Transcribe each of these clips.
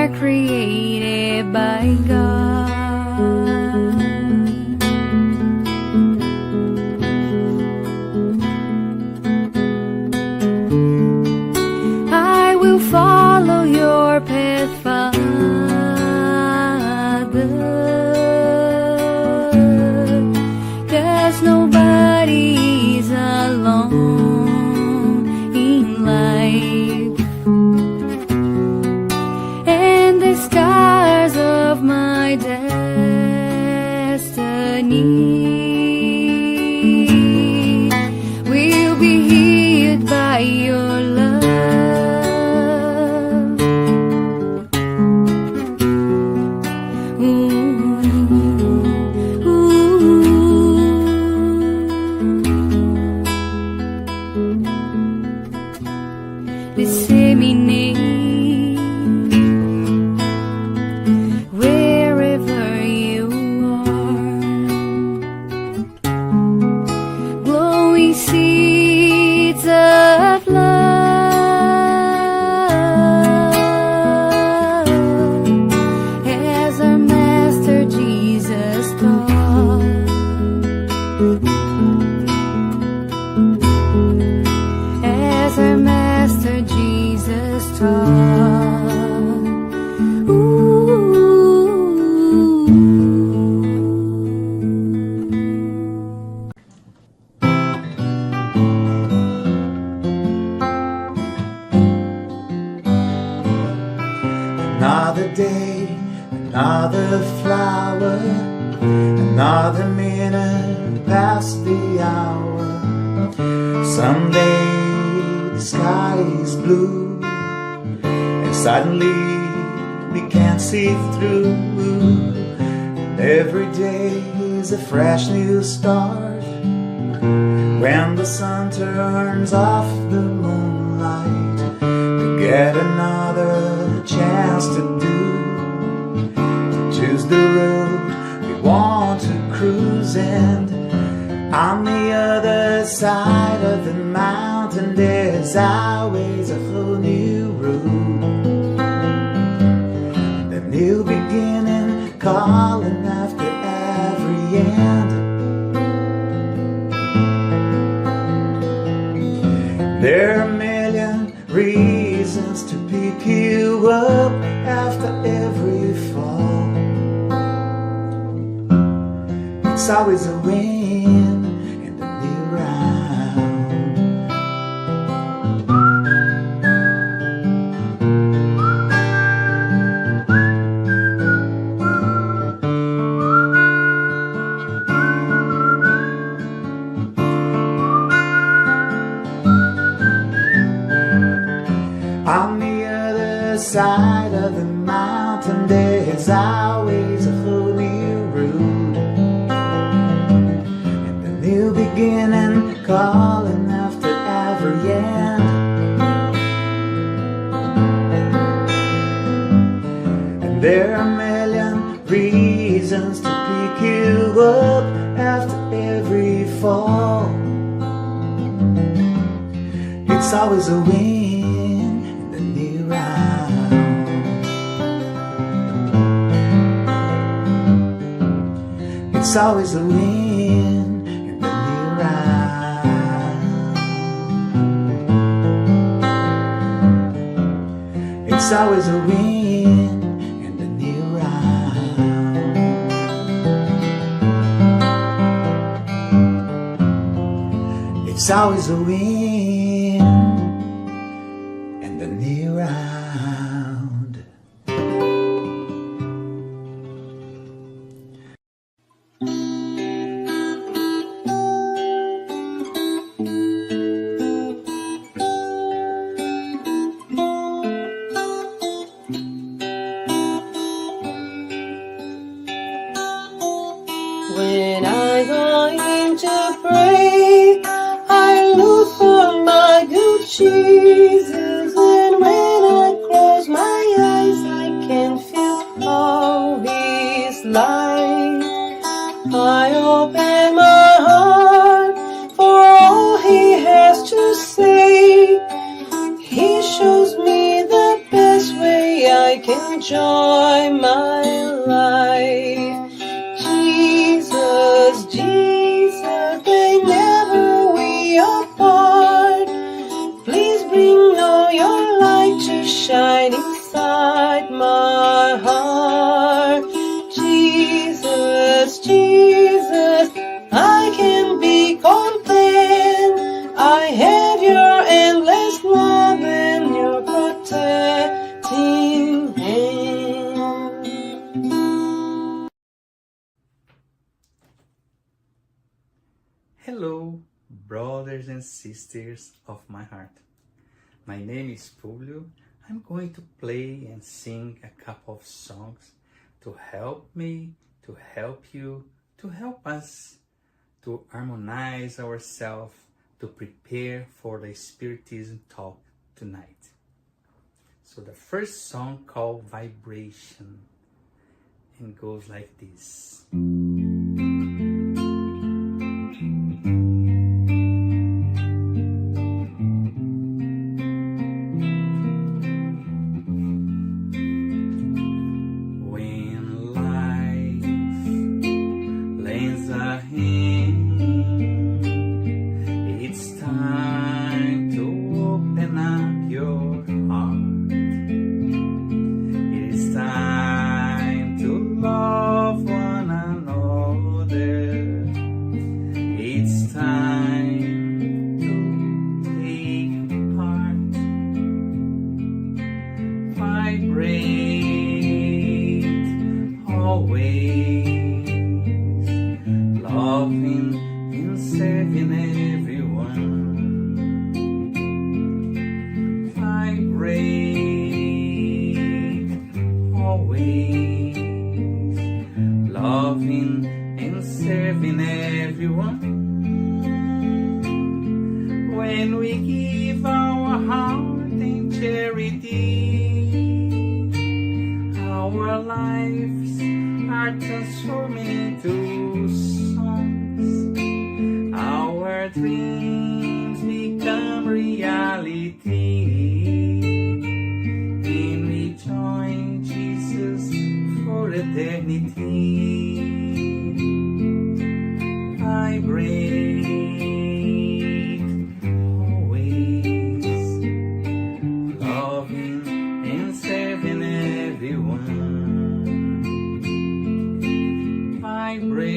are created by God. I will follow your path, Father. Nobody's alone in life, and the scars of my destiny will be healed by your love. Disseminate wherever you are, glowing seeds of love, as our Master Jesus taught. As our Master Jesus taught. Another day, another flower, another minute past the hour. Someday the sky is blue, and suddenly we can't see through. And every day is a fresh new start. When the sun turns off the moonlight, we get another chance to choose the road we want to cruise. And on the other side of the mountain, there's always a whole new road, a new beginning calling after every end. There are a million reasons to pick you up after every fall. It's always a win in the new round. On the other side of the mountain, there's always a whole new road, and a new beginning calling after every end. And there are a million reasons to pick you up after every fall. It's always a win. It's always a win in the new round. It's always a win in the new round. It's always a win in the new round. When I go in to pray, I look for my good Jesus. And when I close my eyes, I can feel all His light. I open my heart for all He has to say. He shows me the best way I can joy, my life. Jesus, Jesus, whenever we apart, please bring all your light to shine inside my heart. Jesus, Jesus, I can be content. I have your endless love and your protecting hand. Hello, brothers and sisters of my heart. My name is Publio. I'm going to play and sing a couple of songs to help me, to help you, to help us to harmonize ourselves, to prepare for the Spiritism Talk tonight. So the first song called Vibration, and goes like this. When we give our heart in charity, our lives are transforming into songs. Our dreams become reality, and we join Jesus for eternity. Vibrate always, loving and serving everyone. Vibrate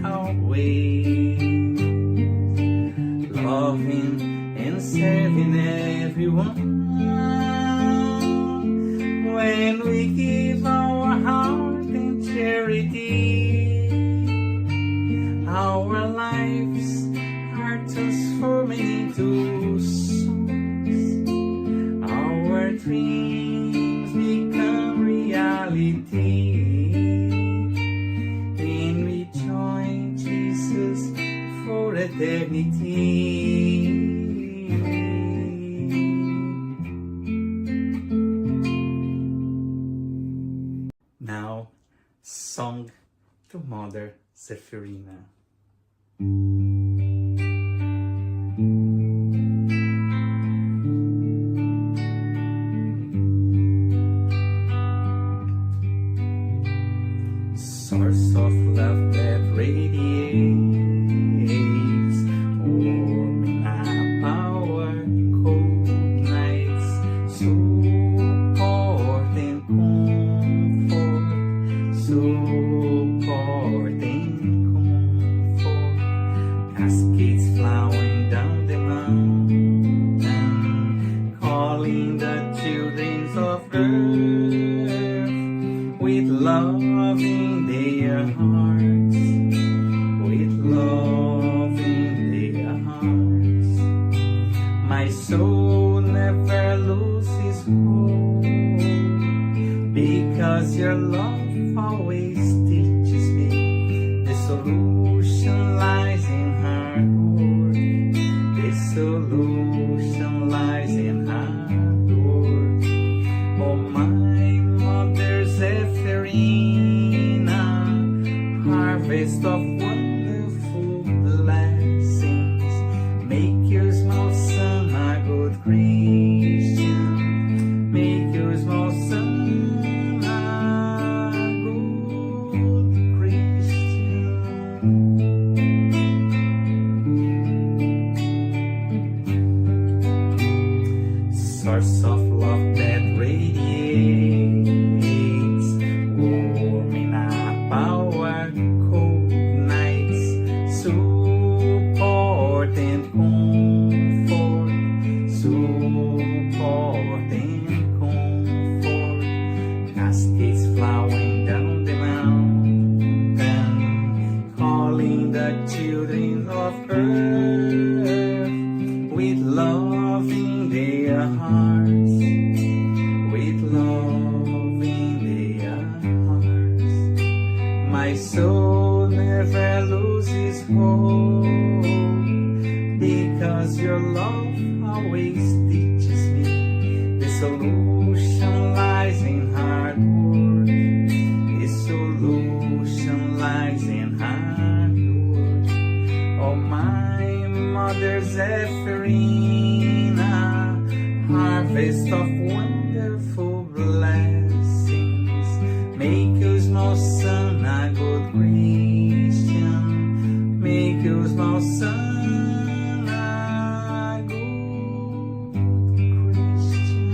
always, loving and serving everyone. When we give our heart in charity, our lives are transforming into songs. Our dreams become reality, and we join Jesus for eternity. Now, song to Mother Zephyrina. Source of love that radiates, warming up our cold nights, support and comfort, support and comfort, cascades flowing down the mountain, calling the children of earth with love in their hearts, with love in their hearts. My soul never loses hope, because your love always teaches me the solution lies in hard work. The solution lies in hard work. Oh, my Mother Zephyrina, harvest of wonderful blessings, make your small son a good Christian, make your source of love that radiates, warming up our cold nights, support and comfort, support and comfort, cascades flowing down the mountain, calling the children of earth with love in their hearts, with love in their hearts. My soul never loses hope, because your love always teaches me the solution lies in hard work. The solution lies in hard work. Oh, my mother Zephyrina, harvest of wonderful blessings, make us, my son, a good Christian. Make us, my son, a good Christian.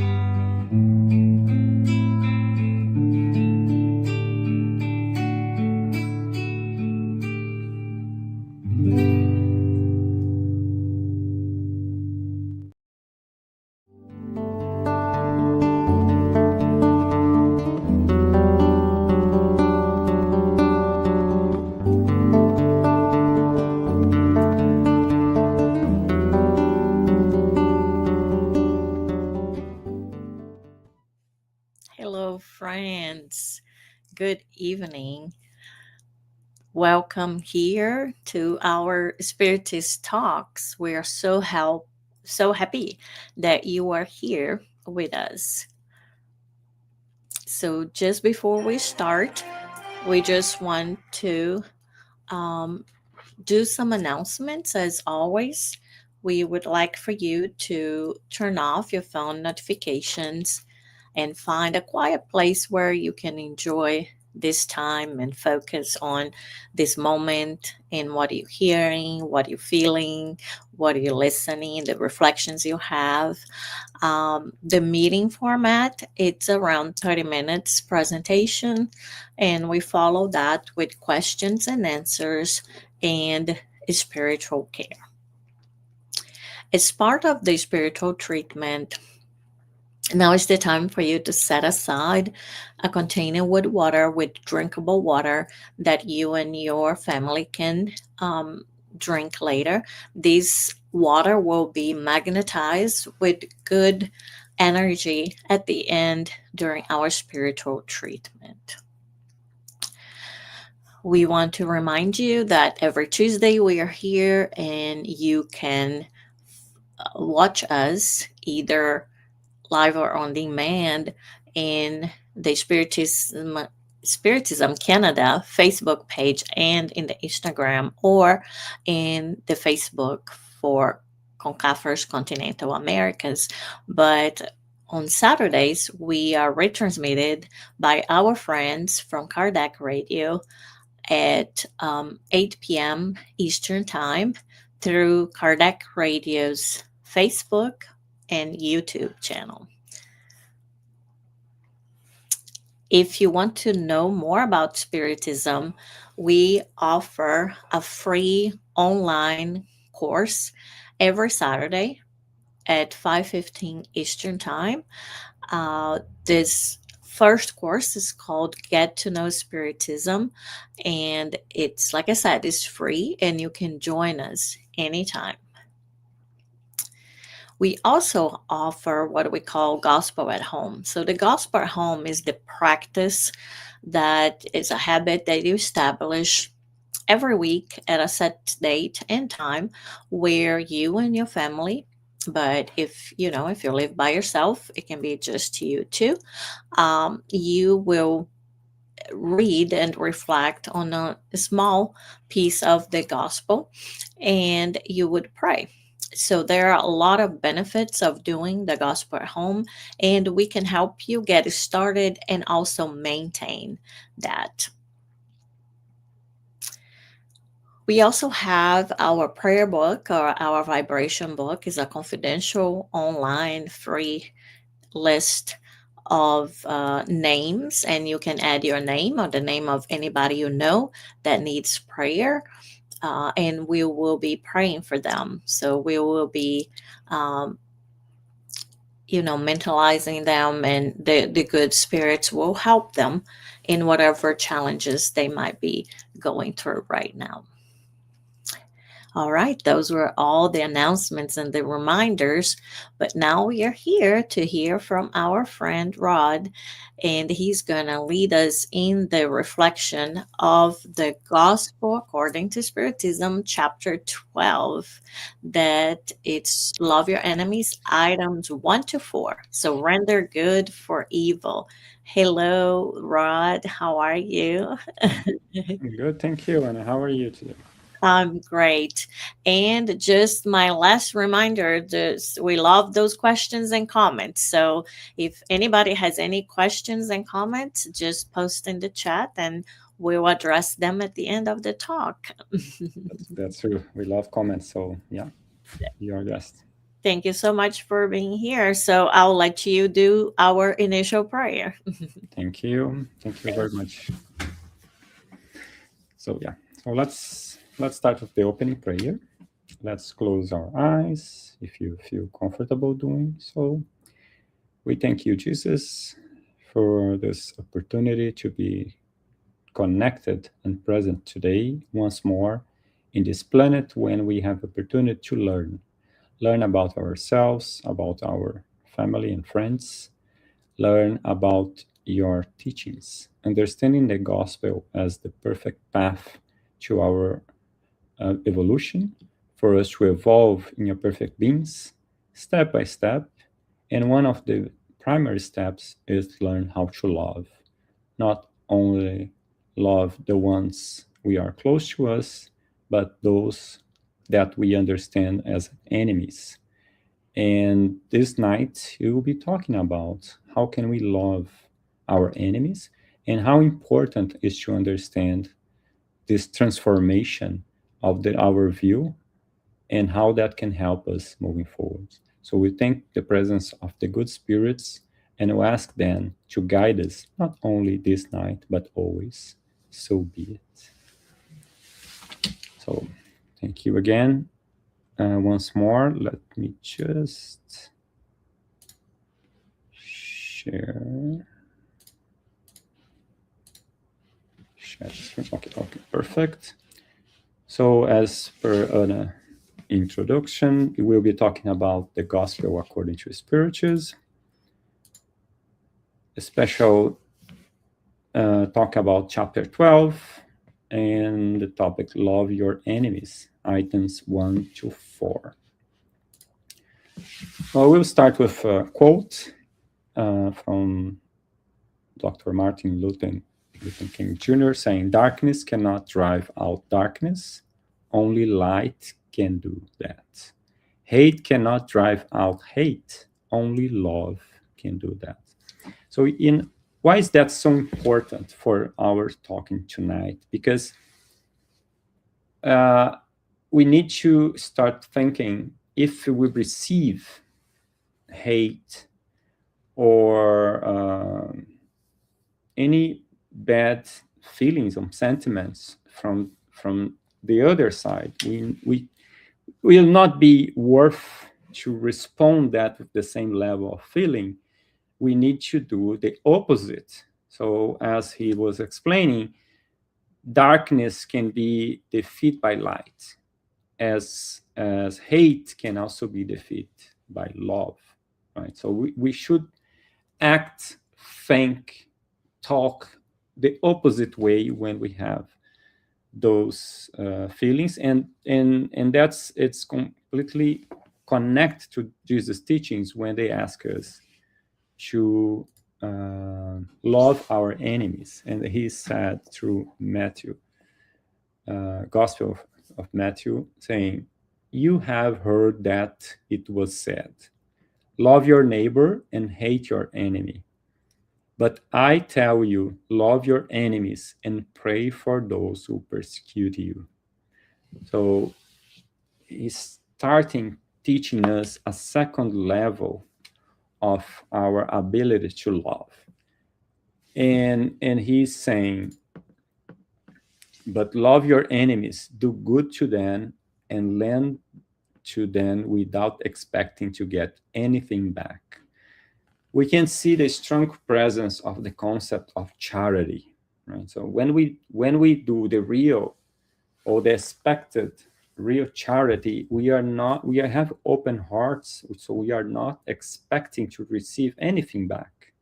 Hello, friends. Good evening. Welcome here to our Spiritist Talks. We are so happy that you are here with us. So, just before we start, we just want to um, do some announcements. As always, we would like for you to turn off your phone notifications and find a quiet place where you can enjoy this time and focus on this moment and what you're hearing, what you're feeling, what you're listening, the reflections you have. The meeting format, it's around 30 minutes presentation, and we follow that with questions and answers and spiritual care. As part of the spiritual treatment, now is the time for you to set aside a container with water, with drinkable water that you and your family can drink later. This water will be magnetized with good energy at the end during our spiritual treatment. We want to remind you that every Tuesday we are here and you can watch us either live or on demand in the Spiritism Canada Facebook page and in the Instagram, or in the Facebook for CONCAFR's Continental Americas. But on Saturdays, we are retransmitted by our friends from Kardec Radio at 8 p.m. Eastern Time through Kardec Radio's Facebook and YouTube channel. If you want to know more about Spiritism, we offer a free online course every Saturday at 5:15 Eastern Time. This first course is called Get to Know Spiritism, and it's, like I said, it's free and you can join us anytime. We also offer what we call Gospel at Home. So the Gospel at Home is the practice that is a habit that you establish every week at a set date and time where you and your family, but if you live by yourself, it can be just you too, you will read and reflect on a small piece of the gospel and you would pray. So there are a lot of benefits of doing the gospel at home, and we can help you get started and also maintain that. We also have our prayer book or our vibration book is a confidential online free list of names, and you can add your name or the name of anybody you know that needs prayer, and we will be praying for them. So we will be um, mentalizing them, and the good spirits will help them in whatever challenges they might be going through right now. All right, those were all the announcements and the reminders. But now we are here to hear from our friend Rod, and he's going to lead us in the reflection of the Gospel according to Spiritism, chapter 12, that it's love your enemies, items 1 to 4. So render good for evil. Hello, Rod. How are you? Good, thank you. And how are you today? I'm great. And just my last reminder, we love those questions and comments. So if anybody has any questions and comments, just post in the chat and we'll address them at the end of the talk. That's true. We love comments. So, yeah, you're a guest. Thank you so much for being here. So I'll let you do our initial prayer. Thank you. Thank you very much. So, yeah. So let's start with the opening prayer. Let's close our eyes if you feel comfortable doing so. We thank you, Jesus, for this opportunity to be connected and present today once more in this planet when we have opportunity to learn about ourselves, about our family and friends, learn about your teachings, understanding the gospel as the perfect path to our evolution, for us to evolve in your perfect beings, step by step. And one of the primary steps is to learn how to love, not only love the ones we are close to us, but those that we understand as enemies. And this night, we will be talking about how can we love our enemies and how important is to understand this transformation of our view and how that can help us moving forward. So we thank the presence of the good spirits and we ask them to guide us, not only this night, but always. So be it. So thank you again. Once more, let me just share screen. Okay, perfect. So as per an introduction, we will be talking about the Gospel according to Spiritism. A special talk about chapter 12 and the topic Love Your Enemies, items 1 to 4. Well, we'll start with a quote from Dr. Martin Luther King Jr. saying, "Darkness cannot drive out darkness. Only light can do that. Hate cannot drive out hate. Only love can do that." So why is that so important for our talking tonight? Because we need to start thinking, if we receive hate or any bad feelings or sentiments from the other side, we will not be worth to respond that with the same level of feeling. We need to do the opposite. So as he was explaining, darkness can be defeated by light, as hate can also be defeated by love, right? So we should act, think, talk the opposite way when we have those feelings, and it's completely connect to Jesus' teachings when they ask us to love our enemies. And he said through Matthew, Gospel of Matthew, saying, "You have heard that it was said, love your neighbor and hate your enemy. But I tell you, love your enemies and pray for those who persecute you." So he's starting teaching us a second level of our ability to love. And he's saying, but love your enemies, do good to them, and lend to them without expecting to get anything back. We can see the strong presence of the concept of charity, right? So when we do the real or the expected real charity, we have open hearts, so we are not expecting to receive anything back.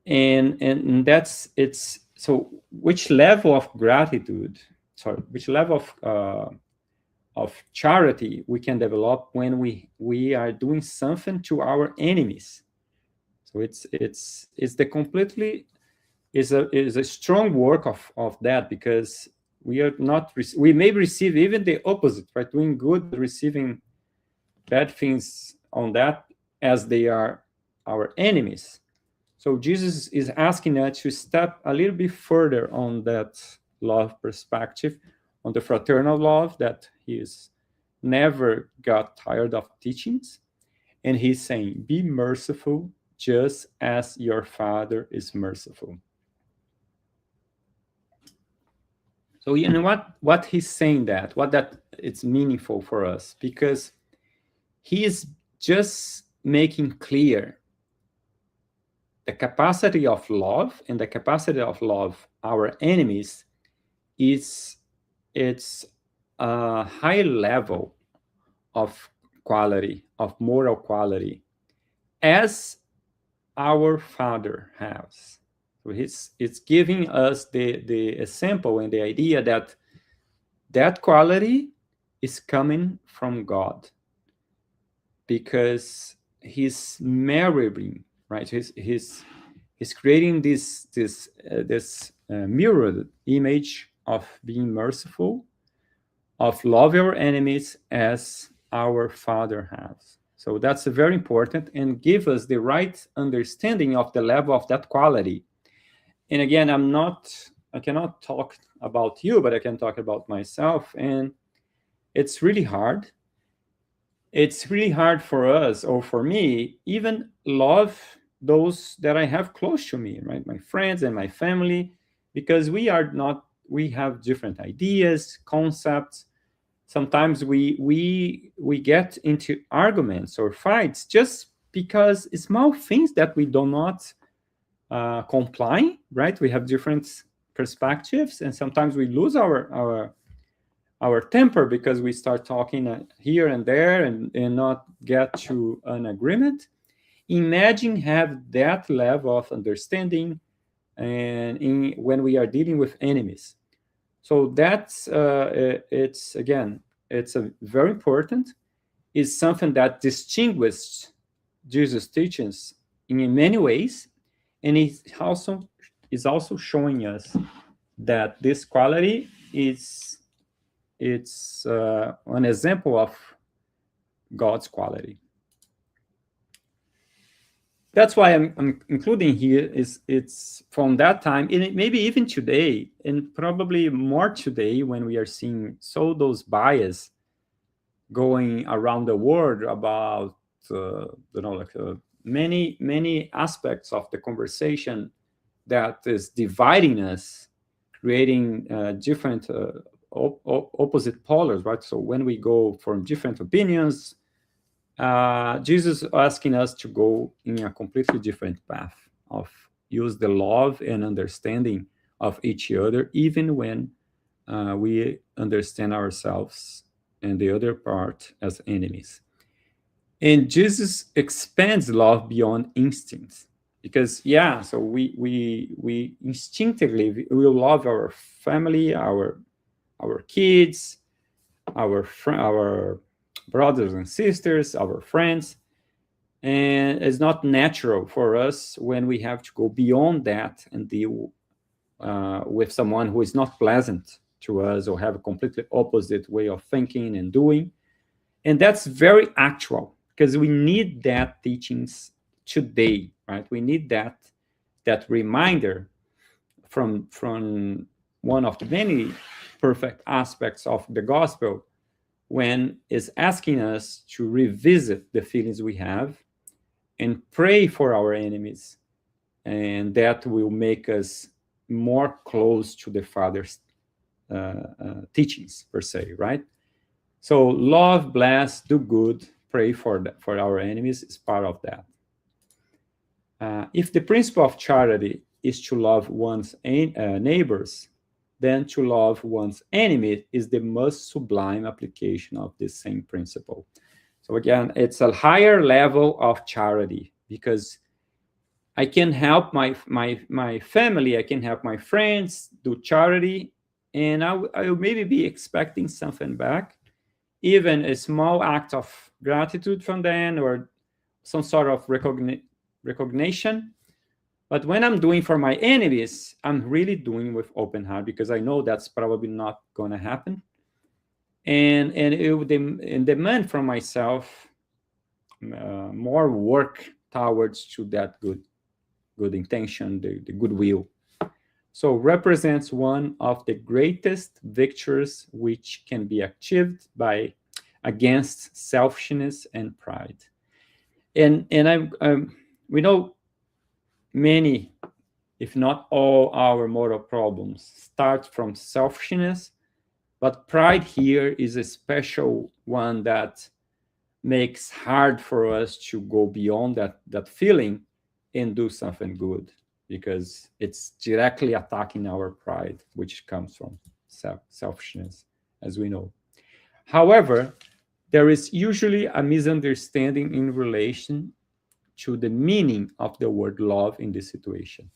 And that's it's so which level of gratitude, which level of charity we can develop when we are doing something to our enemies. So it's the completely is a strong work of that, because we are not we may receive even the opposite, right? Doing good, receiving bad things on that, as they are our enemies. So Jesus is asking us to step a little bit further on that love perspective, on the fraternal love that he is never got tired of teachings. And he's saying, be merciful just as your Father is merciful. So you know what he's saying, what it's meaningful for us, because he is just making clear the capacity of love, and the capacity of love our enemies it's a high level of quality, of moral quality, as our Father has. So it's giving us the example and the idea that quality is coming from God, because he's mirroring, right? He's creating this mirrored image of being merciful, of love our enemies as our Father has. So that's very important, and give us the right understanding of the level of that quality. And again, I cannot talk about you, but I can talk about myself. And it's really hard. It's really hard for us, or for me, even love those that I have close to me, right? My friends and my family, because we have different ideas, concepts. Sometimes we get into arguments or fights just because small things that we do not comply, right? We have different perspectives, and sometimes we lose our temper because we start talking here and there and not get to an agreement. Imagine have that level of understanding and when we are dealing with enemies. So that's it's a very important. It's something that distinguishes Jesus' teachings in many ways, and is also showing us that this quality is an example of God's quality. That's why I'm including here it's from that time, and maybe even today, and probably more today, when we are seeing those bias going around the world about many aspects of the conversation that is dividing us, creating different opposite polars, right? So when we go from different opinions, Jesus asking us to go in a completely different path of use the love and understanding of each other, even when we understand ourselves and the other part as enemies. And Jesus expands love beyond instincts, because so we instinctively will love our family, our kids, our brothers and sisters, our friends. And it's not natural for us when we have to go beyond that and deal with someone who is not pleasant to us or have a completely opposite way of thinking and doing. And that's very actual, because we need that teachings today, right? We need that reminder from one of the many perfect aspects of the gospel when it's asking us to revisit the feelings we have and pray for our enemies, and that will make us more close to the Father's teachings, per se, right? So love, bless, do good, pray for our enemies is part of that. If the principle of charity is to love one's neighbors, then to love one's enemy is the most sublime application of this same principle. So again, it's a higher level of charity, because I can help my family, I can help my friends do charity, and I will maybe be expecting something back, even a small act of gratitude from them or some sort of recognition. But when I'm doing for my enemies, I'm really doing with open heart, because I know that's probably not going to happen. And it would demand from myself more work towards to that good intention, the goodwill. So represents one of the greatest victories which can be achieved by against selfishness and pride. And we know many, if not all, our moral problems start from selfishness, but pride here is a special one that makes hard for us to go beyond that feeling and do something good, because it's directly attacking our pride, which comes from selfishness, as we know. However, there is usually a misunderstanding in relation to the meaning of the word love in this situation.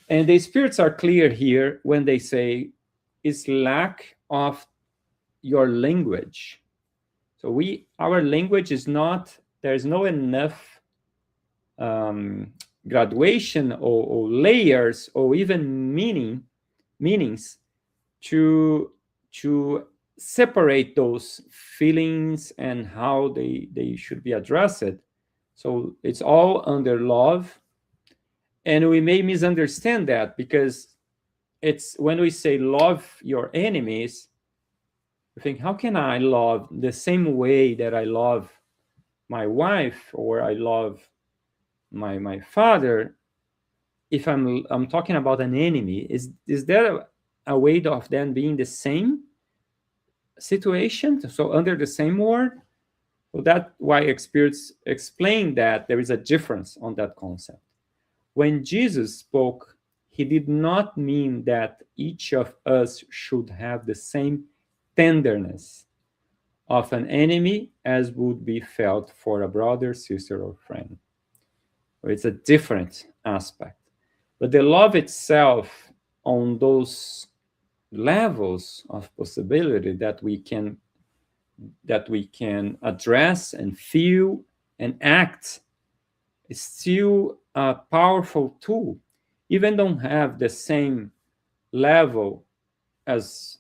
And the spirits are clear here when they say it's lack of your language. So our language is not, there's no enough graduation or layers or even meanings to separate those feelings and how they should be addressed. So it's all under love. And we may misunderstand that, because it's when we say love your enemies, we think, how can I love the same way that I love my wife or I love my father if I'm talking about an enemy? Is there a way of them being the same situation, so under the same word? So that's why experts explain that there is a difference on that concept. When Jesus spoke, he did not mean that each of us should have the same tenderness of an enemy as would be felt for a brother, sister, or friend. It's a different aspect. But the love itself on those levels of possibility that we can address and feel and act is still a powerful tool. Even don't have the same level as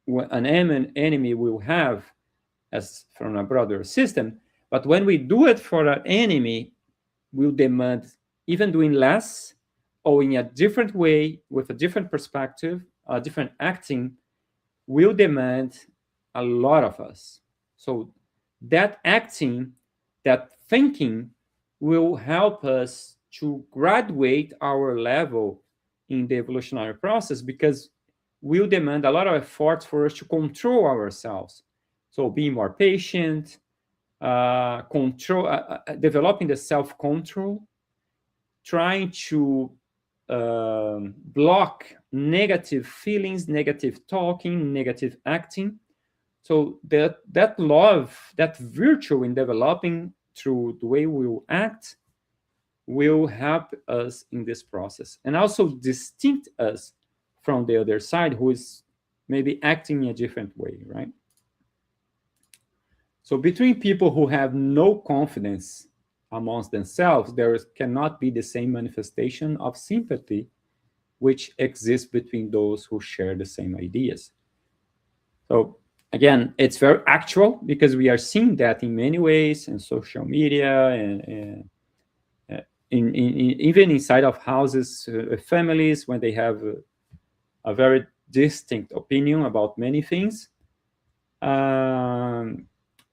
an enemy will have as from a brother system, but when we do it for an enemy, we'll demand even doing less or in a different way with a different perspective, a different acting, will demand a lot of us. So that acting, that thinking will help us to graduate our level in the evolutionary process, because will demand a lot of effort for us to control ourselves. So being more patient, developing the self-control, trying to block negative feelings, negative talking, negative acting. So that love, that virtue in developing through the way we will act, will help us in this process, and also distinct us from the other side, who is maybe acting in a different way, right? So between people who have no confidence amongst themselves, there cannot be the same manifestation of sympathy which exists between those who share the same ideas. So again, it's very actual, because we are seeing that in many ways in social media and even inside of houses, families, when they have a very distinct opinion about many things.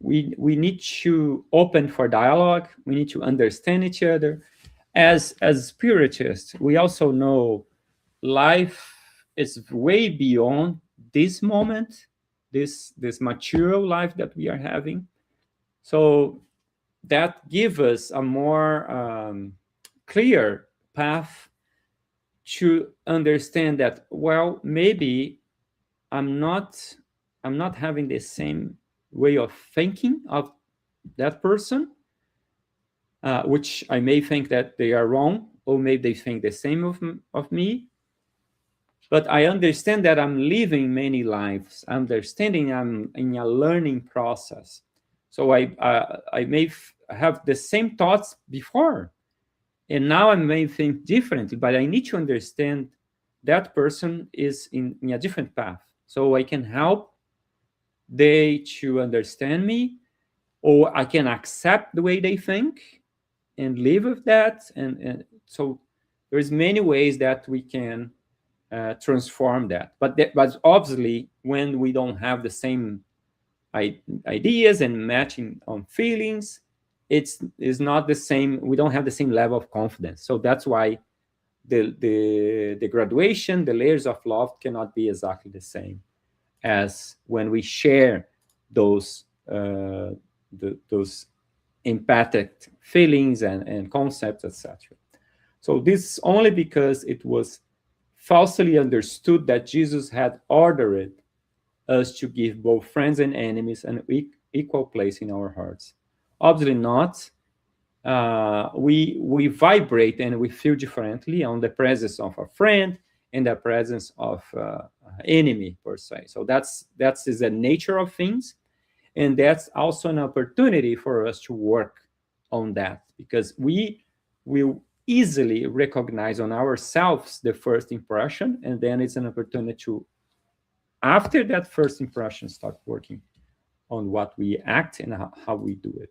We need to open for dialogue. We need to understand each other. As spiritists, we also know life is way beyond this moment, this material life that we are having. So that gives us a more clear path to understand that, well, maybe I'm not having the same way of thinking of that person, which I may think that they are wrong, or maybe they think the same of me. But I understand that I'm living many lives, understanding I'm in a learning process. So I may have the same thoughts before, and now I may think differently, but I need to understand that person is in a different path. So I can help they to understand me, or I can accept the way they think and live with that. And so there's many ways that we can transform that. But obviously, when we don't have the same ideas and matching on feelings, it's not the same. We don't have the same level of confidence. So that's why the graduation, the layers of love cannot be exactly the same as when we share those those empathic feelings and concepts, etc. So this only because it was falsely understood that Jesus had ordered us to give both friends and enemies an equal place in our hearts. Obviously not. We vibrate and we feel differently on the presence of a friend and the presence of enemy, per se. So that's is the nature of things, and that's also an opportunity for us to work on that, because we will easily recognize on ourselves the first impression, and then it's an opportunity to, after that first impression, start working on what we act and how we do it.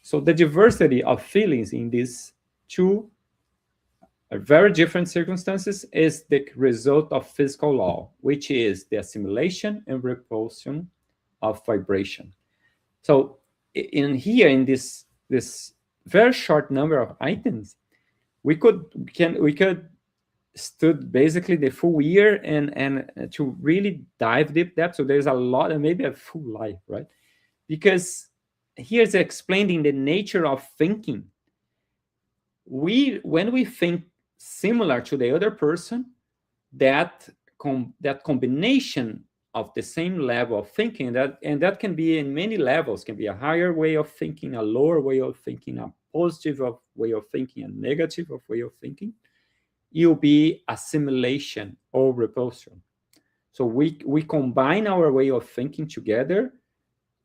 So the diversity of feelings in these two very different circumstances is the result of physical law, which is the assimilation and repulsion of vibration. So in here, in this very short number of items, we could stood basically the full year and to really dive deep depth. So there's a lot, and maybe a full life, right? Because here's explaining the nature of thinking. When we think similar to the other person, that combination of the same level of thinking, that can be in many levels, can be a higher way of thinking, a lower way of thinking, a positive way of thinking, a negative way of thinking, you'll be assimilation or repulsion. So we combine our way of thinking together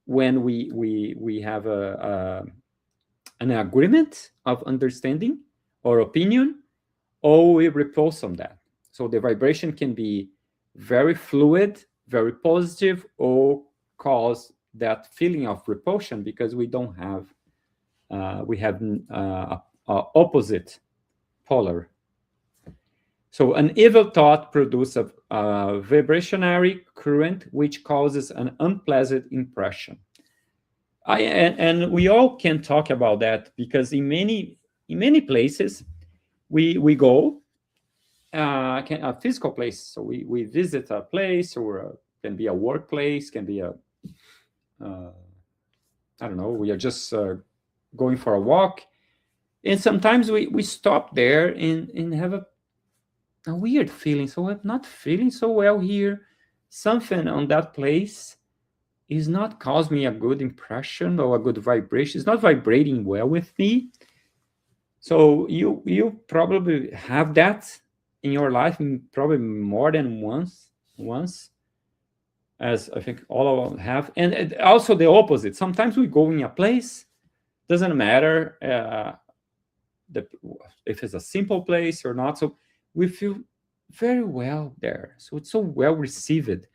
when we have an agreement of understanding or opinion, or we repulse on that. So the vibration can be very fluid, very positive, or cause that feeling of repulsion because we don't have we have opposite polar. So an evil thought produces a vibrationary current which causes an unpleasant impression. And we all can talk about that, because in many places we go, a physical place. So we visit a place, or can be a workplace, can be a I don't know. We are just going for a walk, and sometimes we stop there and have a weird feeling. So I'm not feeling so well here. Something on that place is not causing me a good impression or a good vibration. It's not vibrating well with me. So you probably have that in your life, probably more than once, as I think all of us have. And also the opposite. Sometimes we go in a place, doesn't matter if it's a simple place or not. So we feel very well there. So it's so well received.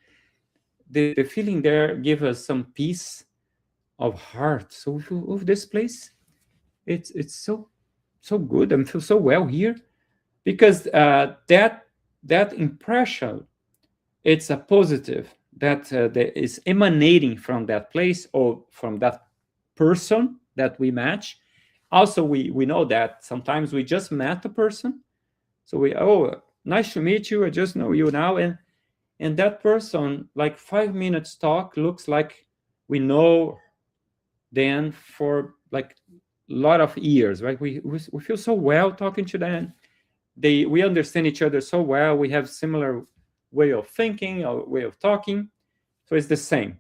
The feeling there gives us some peace of heart. So we feel, oh, this place, it's so good. I feel so well here, because that impression it's a positive that is emanating from that place or from that person that we match. Also, we know that sometimes we just met a person, so oh, nice to meet you, I just know you now, and that person, like 5 minutes talk, looks like we know them for like a lot of years, right? We feel so well talking to them. We understand each other so well. We have similar way of thinking or way of talking, so it's the same.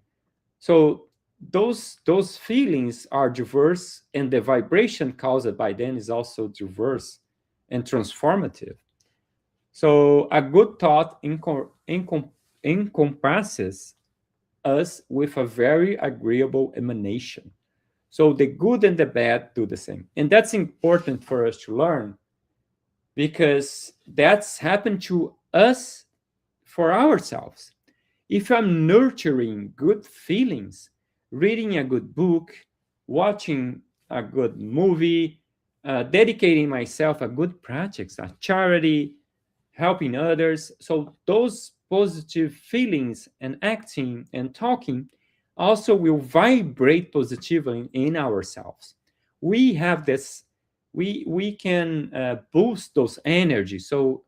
So those feelings are diverse, and the vibration caused by them is also diverse and transformative. So a good thought encompasses us with a very agreeable emanation. So the good and the bad do the same. And that's important for us to learn, because that's happened to us for ourselves. If I'm nurturing good feelings, reading a good book, watching a good movie, dedicating myself a good projects, a charity, helping others. So those positive feelings and acting and talking also will vibrate positively in ourselves. We have this, we can boost those energies. So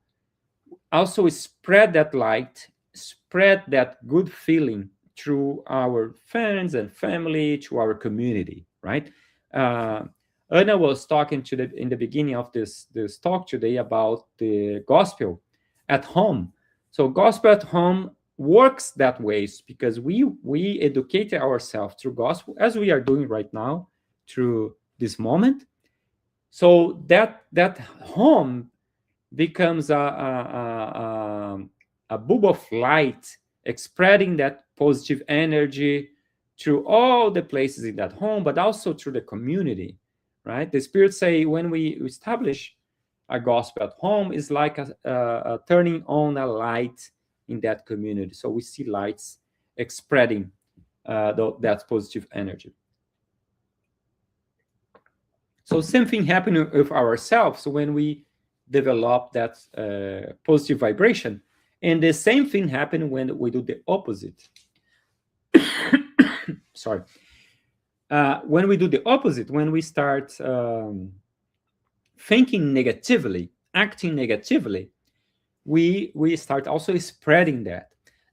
also spread that light, spread that good feeling through our friends and family, to our community, right? Uh, Anna was talking in the beginning of this talk today about the gospel at home. So gospel at home works that way because we educate ourselves through gospel, as we are doing right now through this moment. So that home becomes a bulb of light, spreading that positive energy through all the places in that home, but also through the community, right? The Spirit say when we establish a gospel at home, is like a turning on a light in that community. So we see lights spreading that positive energy. So same thing happening with ourselves when we develop that positive vibration, and the same thing happen when we do the opposite. Sorry. When we do the opposite, when we start thinking negatively, acting negatively, we start also spreading that.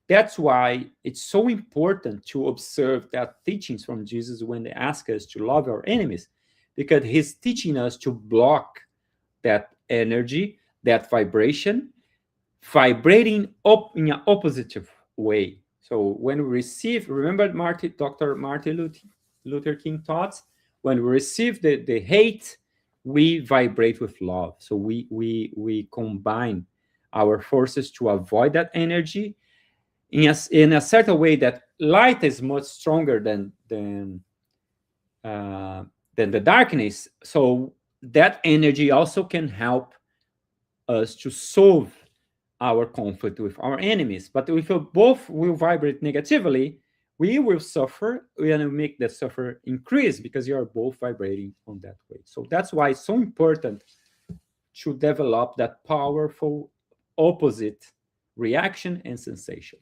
That's why it's so important to observe that teachings from Jesus when they ask us to love our enemies, because he's teaching us to block that energy, that vibration, vibrating up in an opposite way. So when we receive, remember Dr. Martin Luther King taught, when we receive the hate, we vibrate with love. So we combine our forces to avoid that energy in a certain way. That light is much stronger than the darkness. So that energy also can help us to solve our conflict with our enemies. But if both will vibrate negatively, we will suffer and make that suffer increase, because you are both vibrating on that way. So that's why it's so important to develop that powerful opposite reaction and sensation.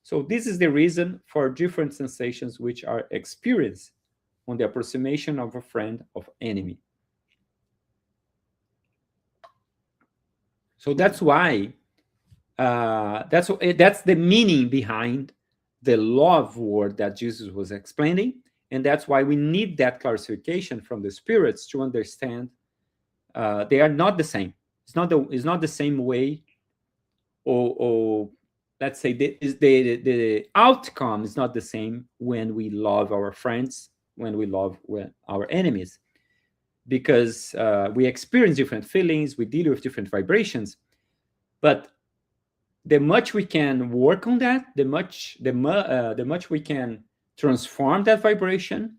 So this is the reason for different sensations which are experienced on the approximation of a friend of enemy. So that's why that's the meaning behind the love word that Jesus was explaining, and that's why we need that clarification from the spirits to understand they are not the same. It's not the same way, or let's say the outcome is not the same when we love our friends, when we love our enemies, because we experience different feelings, we deal with different vibrations. But the much we can work on that, the much we can transform that vibration,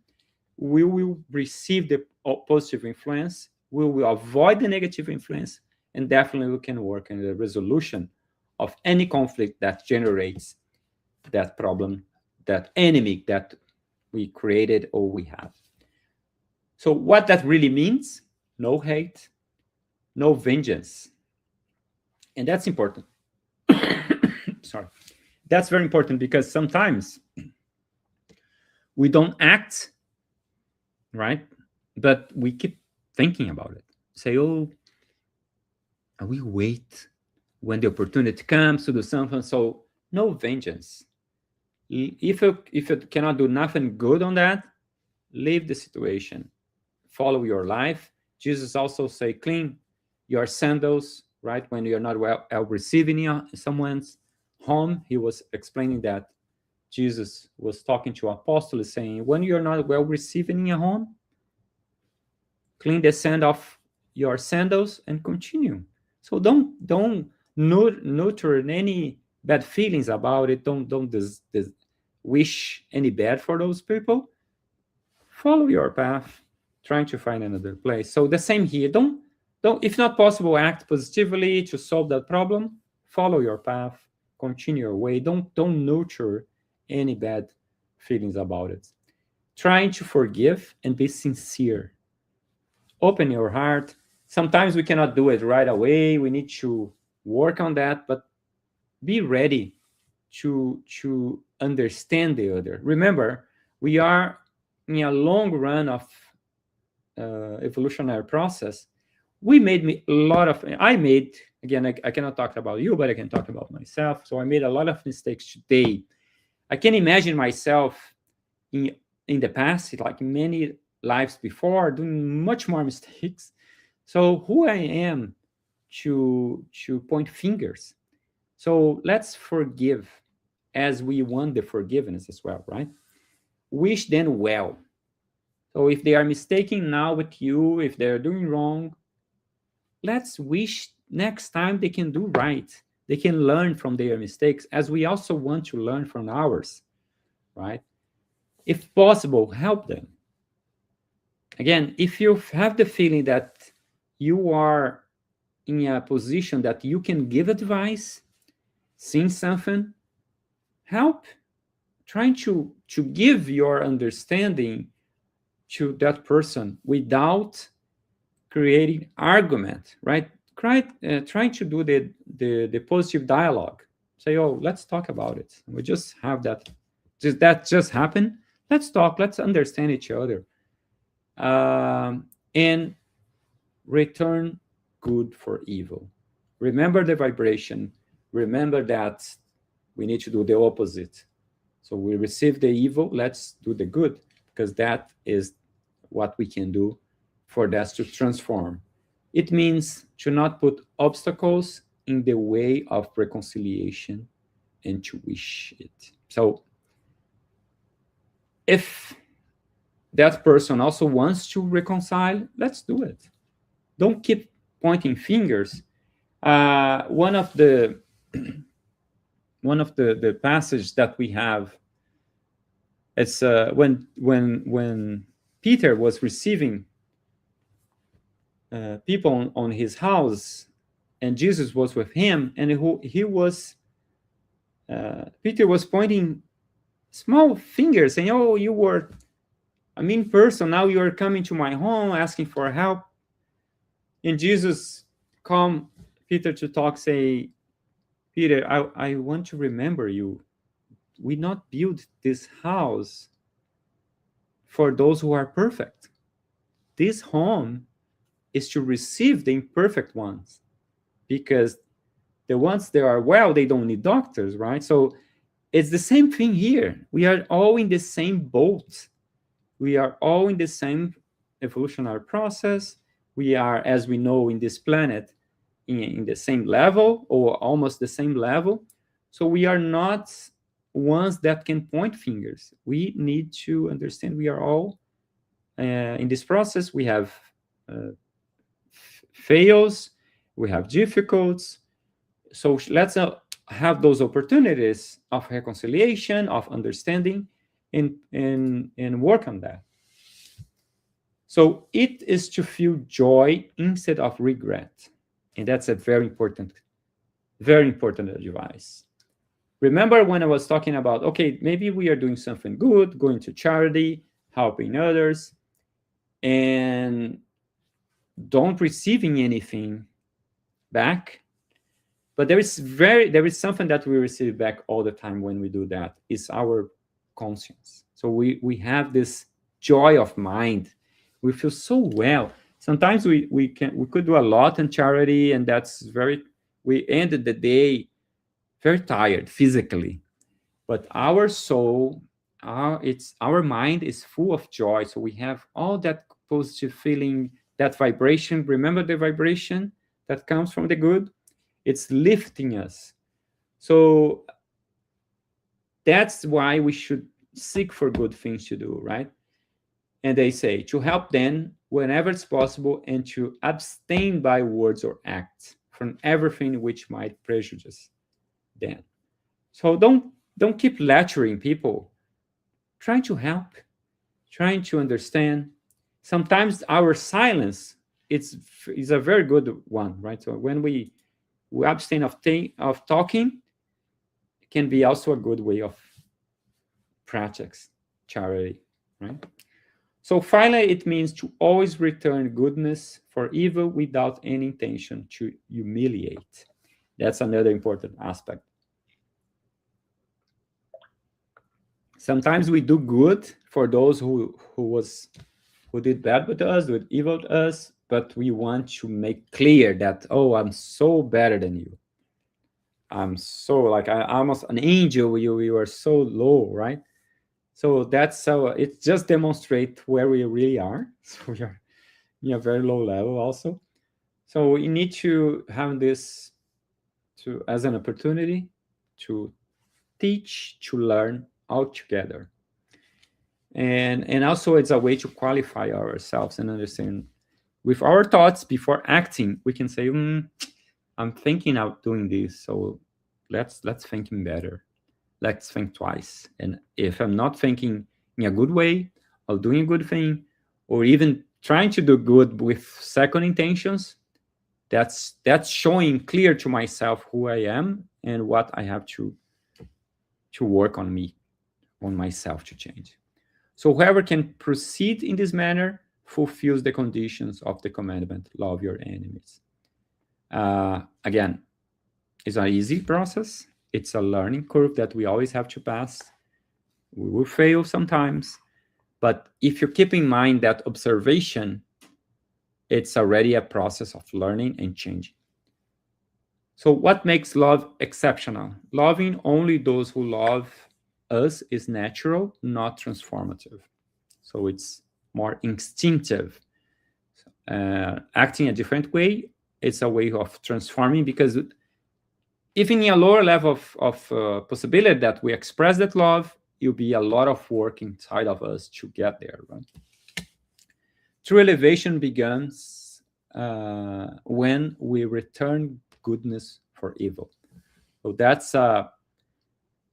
we will receive the positive influence, we will avoid the negative influence, and definitely we can work in the resolution of any conflict that generates that problem, that enemy that we created or we have. So what that really means: no hate, no vengeance. And that's important. Sorry. That's very important, because sometimes we don't act, right? But we keep thinking about it. Say, oh, I will wait when the opportunity comes to do something. So no vengeance. If you cannot do nothing good on that, leave the situation. Follow your life. Jesus also say, clean your sandals, right? When you're not well receiving someone's home. He was explaining that Jesus was talking to apostles, saying, when you're not well receiving in your home, clean the sand off your sandals and continue. So don't nurture any bad feelings about it. Don't wish any bad for those people. Follow your path, trying to find another place. So the same here. Don't if not possible, act positively to solve that problem. Follow your path, continue your way. Don't nurture any bad feelings about it. Trying to forgive and be sincere. Open your heart. Sometimes we cannot do it right away. We need to work on that, but be ready to understand the other. Remember, we are in a long run of evolutionary process. I made, again, I cannot talk about you, but I can talk about myself. So I made a lot of mistakes today. I can imagine myself in the past, like many lives before, doing much more mistakes. So who I am to point fingers. So let's forgive as we want the forgiveness as well, right? Wish them well. So if they are mistaken now with you, if they're doing wrong, let's wish next time they can do right. They can learn from their mistakes, as we also want to learn from ours, right? If possible, help them. Again, if you have the feeling that you are in a position that you can give advice, seeing something, help. Trying to give your understanding to that person without creating argument, right? Trying to do the positive dialogue. Say, oh, let's talk about it. We just have that. That just happened. Let's talk. Let's understand each other. And return good for evil. Remember the vibration. Remember that we need to do the opposite. So we receive the evil, let's do the good, because that is what we can do for that to transform. It means to not put obstacles in the way of reconciliation and to wish it. So if that person also wants to reconcile, let's do it. Don't keep pointing fingers. One of the passage that we have, it's when Peter was receiving people on his house, and Jesus was with him, and Peter was pointing small fingers, saying, "Oh, you were a mean person. Now you are coming to my home asking for help." And Jesus calmed Peter to talk, say, "Peter, I want to remember you. We not build this house for those who are perfect. This home is to receive the imperfect ones, because the ones that are well, they don't need doctors, right?" So it's the same thing here. We are all in the same boat. We are all in the same evolutionary process. We are, as we know, in this planet, in the same level or almost the same level. So we are not ones that can point fingers. We need to understand we are all in this process. We have fails, we have difficulties. So let's have those opportunities of reconciliation, of understanding, and work on that. So it is to feel joy instead of regret. And that's a very important advice. Remember when I was talking about, okay, maybe we are doing something good, going to charity, helping others, and don't receiving anything back. But there is something that we receive back all the time when we do that, is our conscience. So we have this joy of mind. We feel so well. Sometimes we could do a lot in charity, and we ended the day very tired physically, but our soul, our mind is full of joy. So we have all that positive feeling, that vibration. Remember the vibration that comes from the good? It's lifting us. So that's why we should seek for good things to do, right? And they say to help them whenever it's possible, and to abstain by words or acts from everything which might prejudice them. So don't keep lecturing people. Try to help, trying to understand. Sometimes our silence is a very good one, right? So when we abstain of talking, it can be also a good way of practice charity, right? So finally, it means to always return goodness for evil without any intention to humiliate. That's another important aspect. Sometimes we do good for those who did bad with us, who did evil to us, but we want to make clear that, oh, I'm so better than you. I'm so like I'm almost an angel. You are so low, right? So that's how it just demonstrates where we really are. So we are in a very low level also. So we need to have this as an opportunity to teach, to learn all together. And also it's a way to qualify ourselves and understand with our thoughts before acting. We can say, I'm thinking of doing this, so let's think better. Let's think twice. And if I'm not thinking in a good way, or doing a good thing, or even trying to do good with second intentions, that's showing clear to myself who I am and what I have to work on me, on myself to change. So whoever can proceed in this manner fulfills the conditions of the commandment, love your enemies. Again, it's an easy process. It's a learning curve that we always have to pass. We will fail sometimes, but if you keep in mind that observation, it's already a process of learning and changing. So what makes love exceptional? Loving only those who love us is natural, not transformative. So it's more instinctive. Acting a different way, it's a way of transforming, because even in a lower level of possibility that we express that love, it'll be a lot of work inside of us to get there, right? True elevation begins when we return goodness for evil. So that's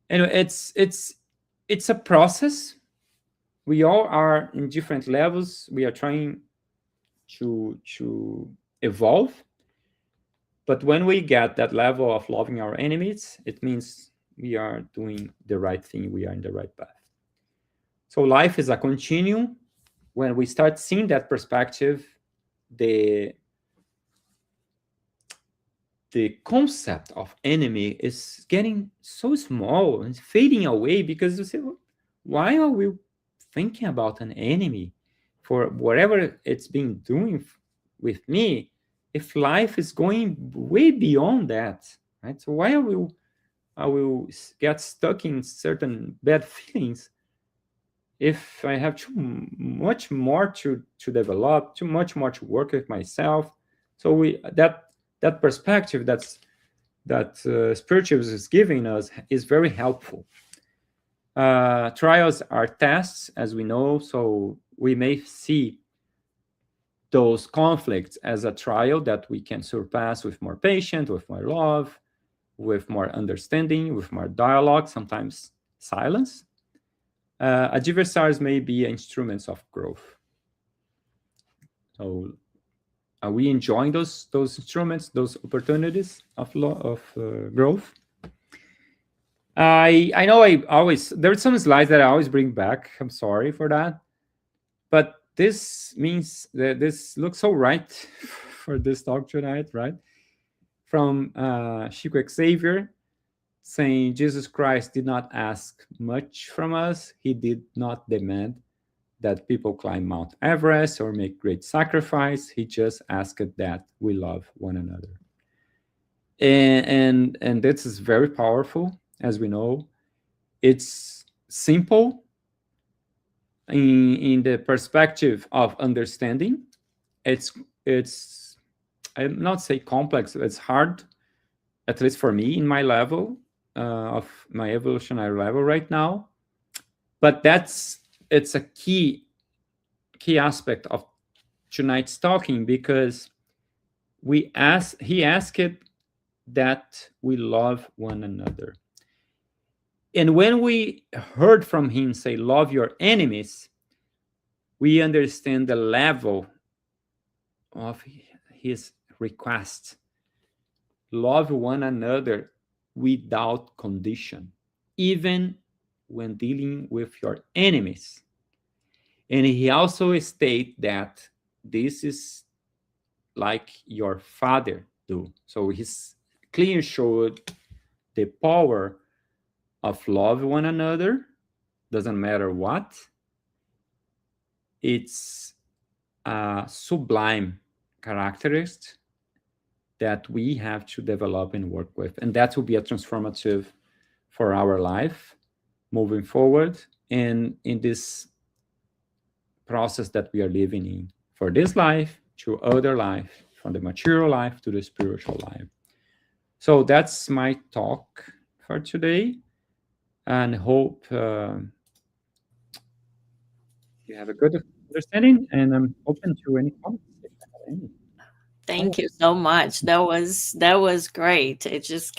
anyway, it's a process. We all are in different levels. We are trying to evolve. But when we get that level of loving our enemies, it means we are doing the right thing. We are in the right path. So life is a continuum. When we start seeing that perspective, the concept of enemy is getting so small and fading away, because you say, well, why are we thinking about an enemy for whatever it's been doing with me, if life is going way beyond that, right? So why I will get stuck in certain bad feelings if I have too much more to develop, too much more to work with myself? So that perspective that Spiritism is giving us is very helpful. Trials are tests, as we know, so we may see those conflicts as a trial that we can surpass with more patience, with more love, with more understanding, with more dialogue, sometimes silence. Adversaries may be instruments of growth. So are we enjoying those instruments, those opportunities of growth? I know there's some slides that I always bring back. I'm sorry for that. But this means that this looks so right for this talk tonight, right? from Chico Xavier, saying Jesus Christ did not ask much from us. He did not demand that people climb Mount Everest or make great sacrifice. He just asked that we love one another. And this is very powerful, as we know. It's simple in the perspective of understanding. It's I'll not say complex. It's hard, at least for me in my level of my evolutionary level right now. But it's a key aspect of tonight's talking, because he asked that we love one another. And when we heard from him say, love your enemies, we understand the level of his request. Love one another without condition, even when dealing with your enemies. And he also states that this is like your father do. So he's clearly showed the power of love one another, doesn't matter what. It's a sublime characteristic that we have to develop and work with. And that will be a transformative for our life moving forward, and in this process that we are living in, for this life to other life, from the material life to the spiritual life. So that's my talk for today, and hope you have a good understanding, and I'm open to any comments if you have any. Thank you so much. That was great. It just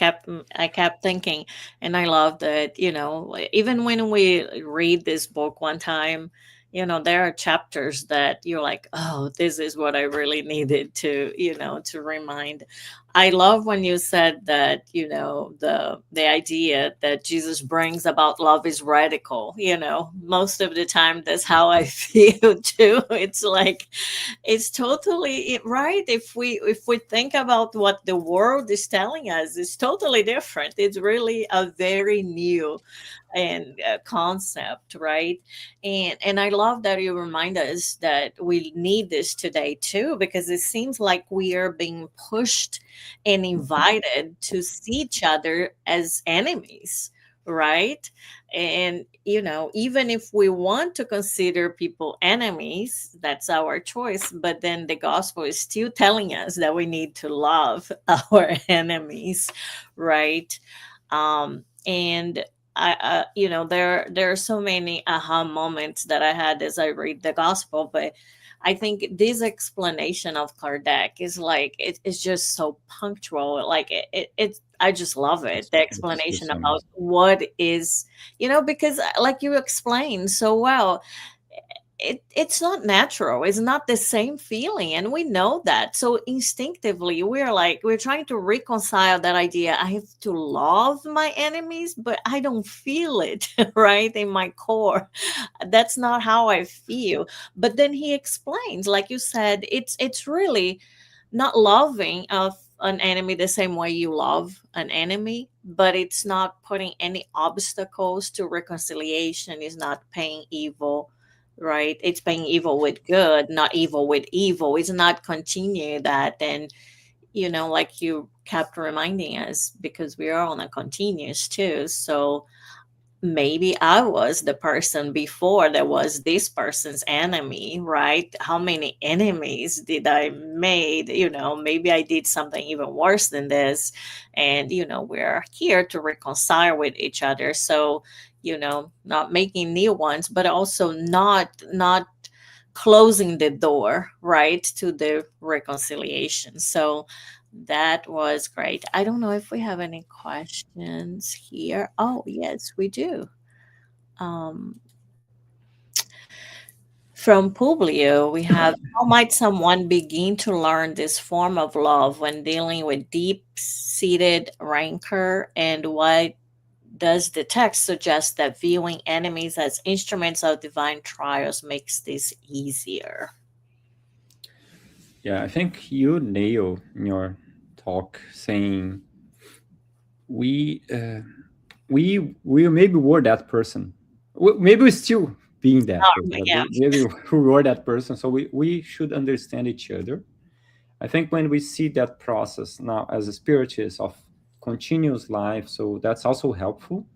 I kept thinking, and I love that, even when we read this book one time, there are chapters that you're like, oh, this is what I really needed to remind. I love when you said that, the idea that Jesus brings about love is radical. Most of the time that's how I feel too. It's like, it's totally right. If we think about what the world is telling us, it's totally different. It's really a very new and concept, right? And I love that you remind us that we need this today too, because it seems like we are being pushed and invited to see each other as enemies, right? And even if we want to consider people enemies, that's our choice, but then the gospel is still telling us that we need to love our enemies, right? And there are so many aha moments that I had as I read the gospel, but I think this explanation of Kardec is like it's just so punctual. Like it I just love it. The explanation about what is, because like you explained so well, it's not natural. It's not the same feeling, and we know that. So instinctively we're trying to reconcile that idea. I have to love my enemies, but I don't feel it right in my core. That's not how I feel. But then he explains, like you said, it's really not loving of an enemy the same way you love an enemy, but it's not putting any obstacles to reconciliation. It's not paying evil, right? It's paying evil with good, not evil with evil. It's not continuing that. And like you kept reminding us, because we are on a continuous too. So maybe I was the person before that was this person's enemy, right? How many enemies did I made? Maybe I did something even worse than this. And, we're here to reconcile with each other. So, not making new ones, but also not closing the door, right, to the reconciliation. So that was great. I don't know if we have any questions here. Oh, yes, we do. Um, from Publio, we have, how might someone begin to learn this form of love when dealing with deep seated rancor? And why does the text suggest that viewing enemies as instruments of divine trials makes this easier? Yeah, I think you nailed in your talk saying we we maybe were that person. Maybe we're still being that person, but Yeah. maybe we were that person. So we should understand each other. I think when we see that process now as a spiritist of continuous life, so that's also helpful.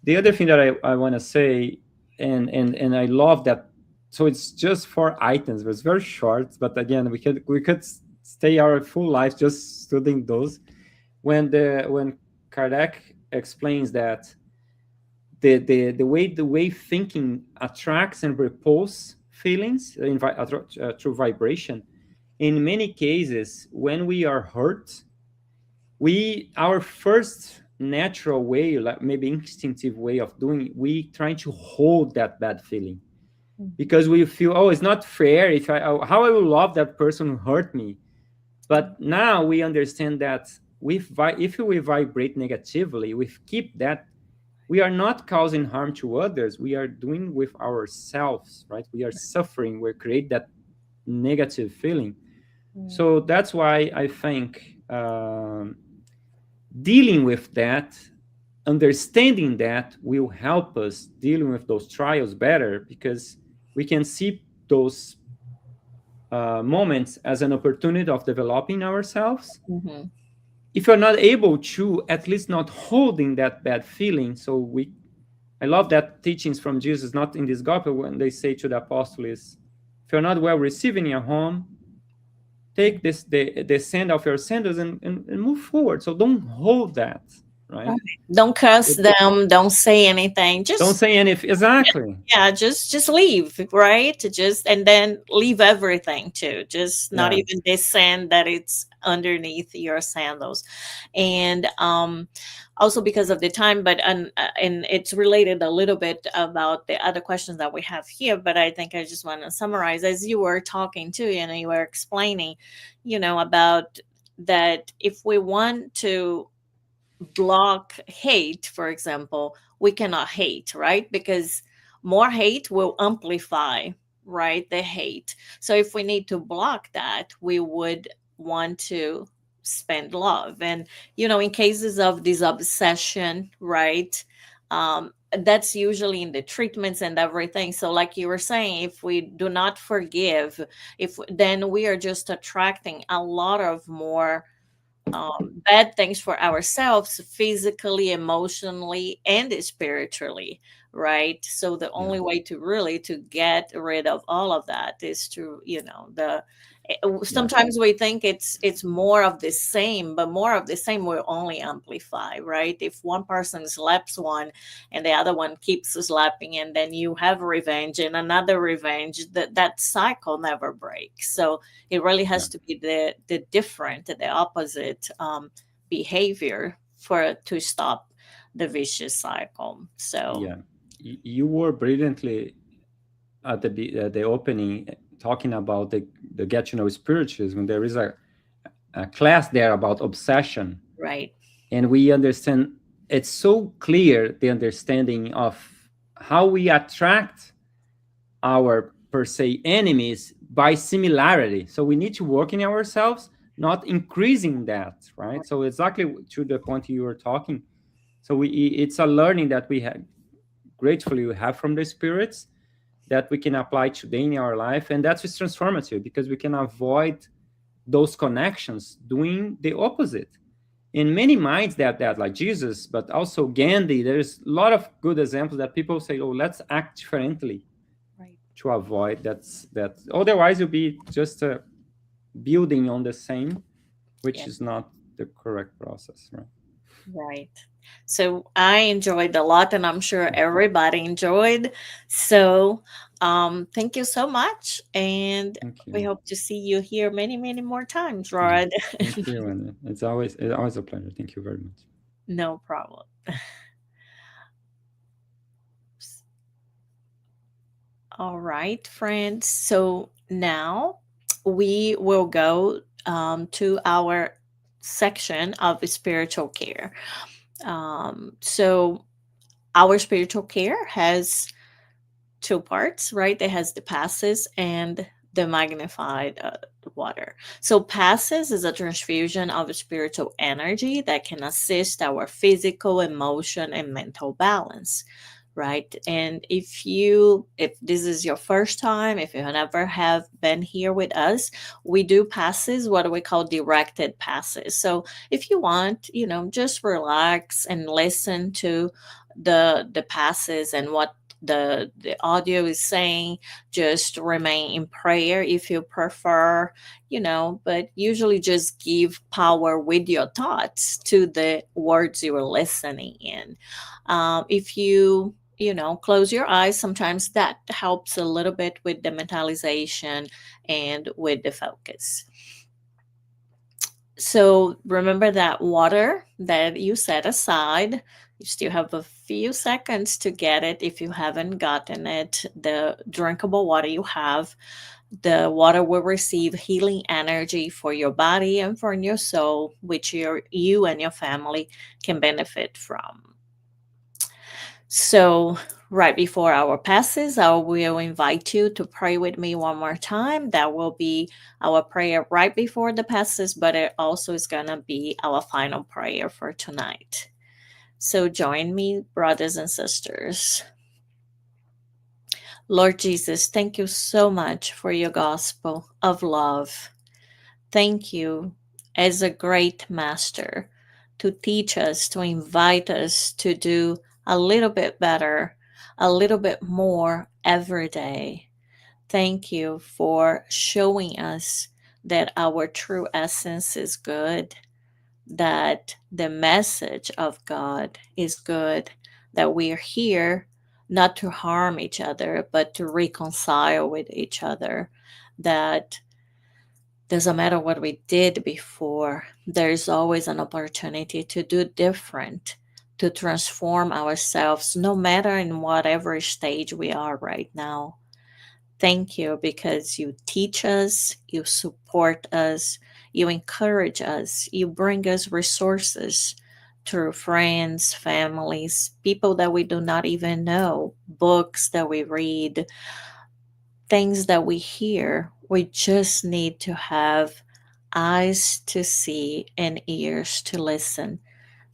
The other thing that I want to say, and I love that. So it's just 4 items, but it's very short. But again, we could stay our full life just studying those. When Kardec explains that the way thinking attracts and repulses feelings through vibration. In many cases, when we are hurt, our first natural way, like maybe instinctive way of doing it, we trying to hold that bad feeling because we feel, oh, it's not fair if how I will love that person who hurt me. But now we understand that if we vibrate negatively, we keep that, we are not causing harm to others, we are doing with ourselves, right? We are suffering, we create that negative feeling. So that's why I think dealing with that, understanding that will help us dealing with those trials better, because we can see those moments as an opportunity of developing ourselves. Mm-hmm. If you're not able to, at least not holding that bad feeling. So I love that teachings from Jesus, not in this gospel, when they say to the apostles, if you're not well received in your home, take the sand off your sandals and move forward. So don't hold that, right? Don't curse them. Don't say anything. Don't Just say anything. Exactly. yeah, just leave, right? Just and then leave everything too. Just not Yes. even this sand that it's underneath your sandals, and also because of the time. But and it's related a little bit about the other questions that we have here. But I think I just want to summarize as you were talking too, and you were explaining, about that if we want to block hate, for example, we cannot hate, right? Because more hate will amplify, right? The hate. So if we need to block that, we would want to spend love. And, in cases of this obsession, right? That's usually in the treatments and everything. So, like you were saying, if we do not forgive, if then we are just attracting a lot of more bad things for ourselves physically, emotionally, and spiritually, right? So the Yeah. only way to really to get rid of all of that is to Yeah. sometimes we think it's more of the same, but more of the same will only amplify, right? If one person slaps one and the other one keeps slapping, and then you have revenge and another revenge, that cycle never breaks. So it really Yeah. has to be the different, the opposite behavior for to stop the vicious cycle. So Yeah. You were brilliantly at the opening talking about the get to know spiritism. There is a class there about obsession, right. and we understand it's so clear, the understanding of how we attract our per se enemies by similarity. So we need to work in ourselves, not increasing that, right? So exactly to the point you were talking. So it's a learning that we have, gratefully we have from the spirits, that we can apply today in our life, and that's just transformative because we can avoid those connections doing the opposite. In many minds that like Jesus, but also Gandhi, there's a lot of good examples that people say, oh, let's act differently Right. to avoid that. Otherwise you'll be just building on the same, which Yeah. is not the correct process, right? Right. So I enjoyed a lot, and I'm sure everybody enjoyed. So thank you so much. And Thank we you. hope to see you here many, many more times, Yeah. Rod. Thank you, and it's always a pleasure. Thank you very much. No problem. All right, friends. So now we will go to our section of spiritual care. So our spiritual care has two parts, right? It has the passes and the magnified water. So passes is a transfusion of spiritual energy that can assist our physical, emotion, and mental balance. Right. And if this is your first time, if you never have been here with us, we do passes, what we call directed passes. So if you want, just relax and listen to the passes and what the audio is saying. Just remain in prayer if you prefer, but usually just give power with your thoughts to the words you are listening in. If close your eyes, sometimes that helps a little bit with the mentalization and with the focus. So remember that water that you set aside. You still have a few seconds to get it if you haven't gotten it. The drinkable water you have, the water will receive healing energy for your body and for your soul, which you and your family can benefit from. So right before our passes, I will invite you to pray with me one more time. That will be our prayer right before the passes, but it also is going to be our final prayer for tonight. So join me, brothers and sisters. Lord Jesus, thank you so much for your gospel of love. Thank you as a great master to teach us, to invite us to do a little bit better, a little bit more every day. Thank you for showing us that our true essence is good, that the message of God is good, that we are here not to harm each other, but to reconcile with each other, that doesn't matter what we did before, there's always an opportunity to do different, to transform ourselves, no matter in whatever stage we are right now. Thank you because you teach us, you support us, you encourage us, you bring us resources through friends, families, people that we do not even know, books that we read, things that we hear. We just need to have eyes to see and ears to listen.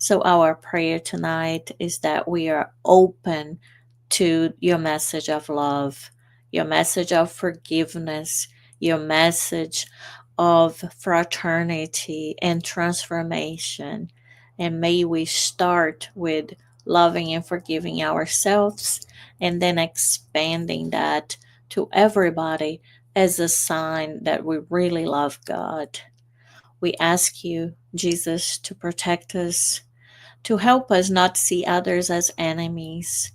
So, our prayer tonight is that we are open to your message of love, your message of forgiveness, your message of fraternity and transformation. And may we start with loving and forgiving ourselves and then expanding that to everybody as a sign that we really love God. We ask you, Jesus, to protect us, to help us not see others as enemies,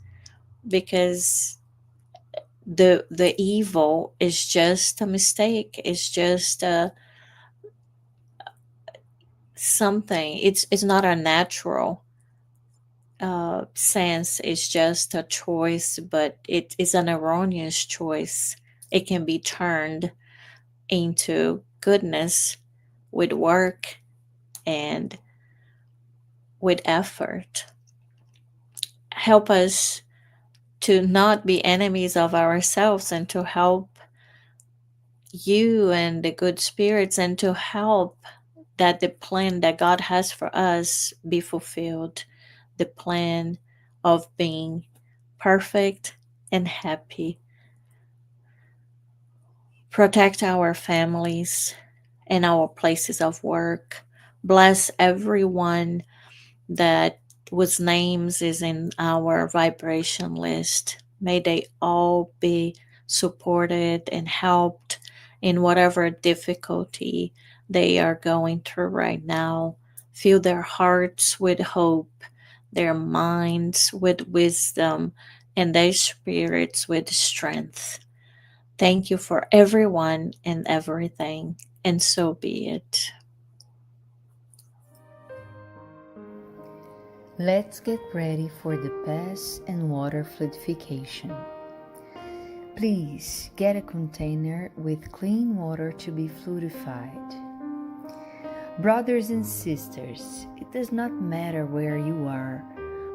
because the evil is just a mistake. It's just something. It's not a natural sense. It's just a choice, but it is an erroneous choice. It can be turned into goodness with work and with effort. Help us to not be enemies of ourselves and to help you and the good spirits and to help that the plan that God has for us be fulfilled. The plan of being perfect and happy. Protect our families and our places of work. Bless everyone that whose names is in our vibration list. May they all be supported and helped in whatever difficulty they are going through right now. Fill their hearts with hope, their minds with wisdom, and their spirits with strength. Thank you for everyone and everything, and so be it. Let's get ready for the pass and water fluidification. Please get a container with clean water to be fluidified. Brothers and sisters, it does not matter where you are,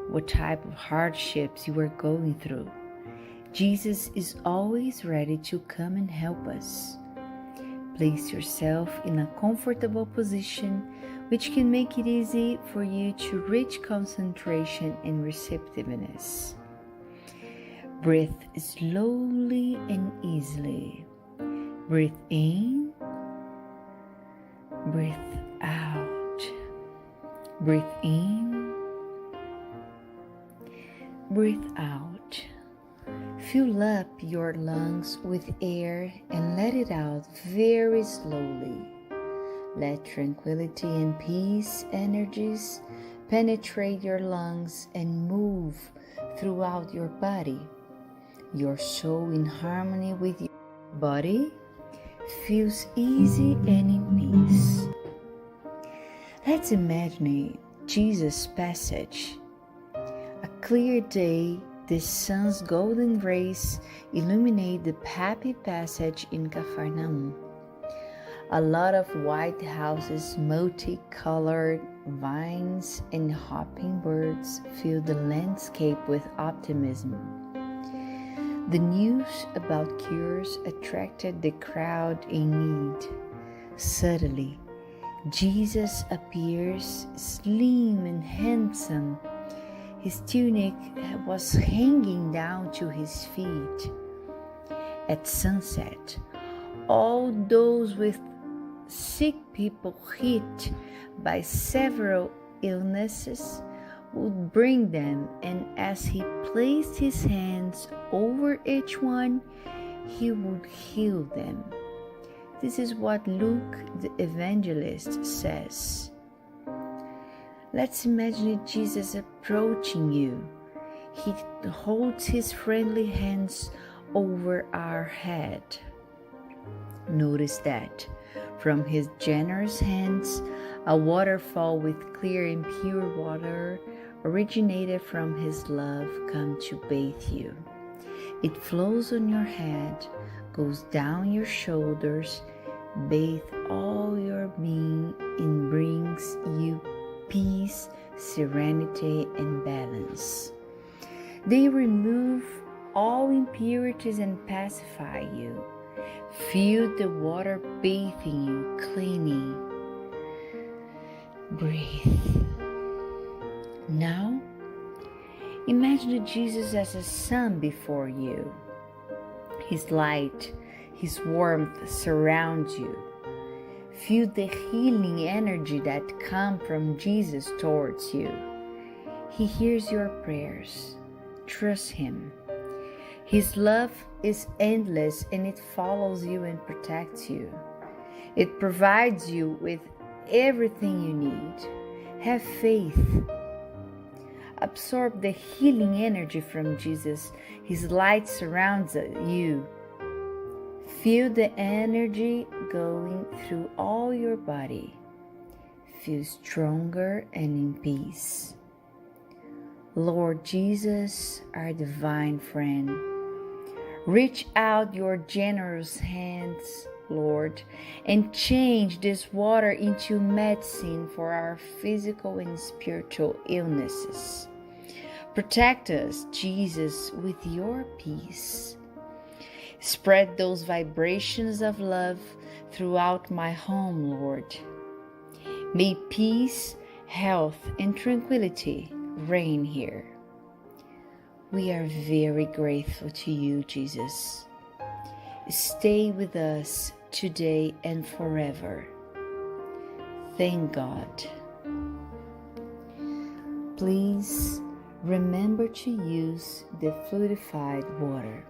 what type of hardships you are going through. Jesus is always ready to come and help us. Place yourself in a comfortable position, which can make it easy for you to reach concentration and receptiveness. Breathe slowly and easily. Breathe in, breathe out. Breathe in, breathe out. Fill up your lungs with air and let it out very slowly. Let tranquility and peace energies penetrate your lungs and move throughout your body. Your soul in harmony with your body feels easy and in peace. Let's imagine Jesus' passage. A clear day, the sun's golden rays illuminate the happy passage in Capharnaum. A lot of white houses, multicolored vines, and hopping birds fill the landscape with optimism. The news about cures attracted the crowd in need. Suddenly, Jesus appears slim and handsome. His tunic was hanging down to his feet. At sunset, all those with sick people hit by several illnesses would bring them, and as he placed his hands over each one, he would heal them. This is what Luke the evangelist says. Let's imagine Jesus approaching you. He holds his friendly hands over our head. Notice that from his generous hands, a waterfall with clear and pure water originated from his love come to bathe you. It flows on your head, goes down your shoulders, bathe all your being, and brings you peace, serenity, and balance. They remove all impurities and pacify you. Feel the water bathing you, cleaning. Breathe. Now, imagine Jesus as a sun before you. His light, his warmth surrounds you. Feel the healing energy that comes from Jesus towards you. He hears your prayers. Trust him. His love is endless and it follows you and protects you. It provides you with everything you need. Have faith. Absorb the healing energy from Jesus. His light surrounds you. Feel the energy going through all your body. Feel stronger and in peace. Lord Jesus, our divine friend, reach out your generous hands, Lord, and change this water into medicine for our physical and spiritual illnesses. Protect us, Jesus, with your peace. Spread those vibrations of love throughout my home, Lord. May peace, health, and tranquility reign here. We are very grateful to you, Jesus. Stay with us today and forever. Thank God. Please remember to use the fluidified water.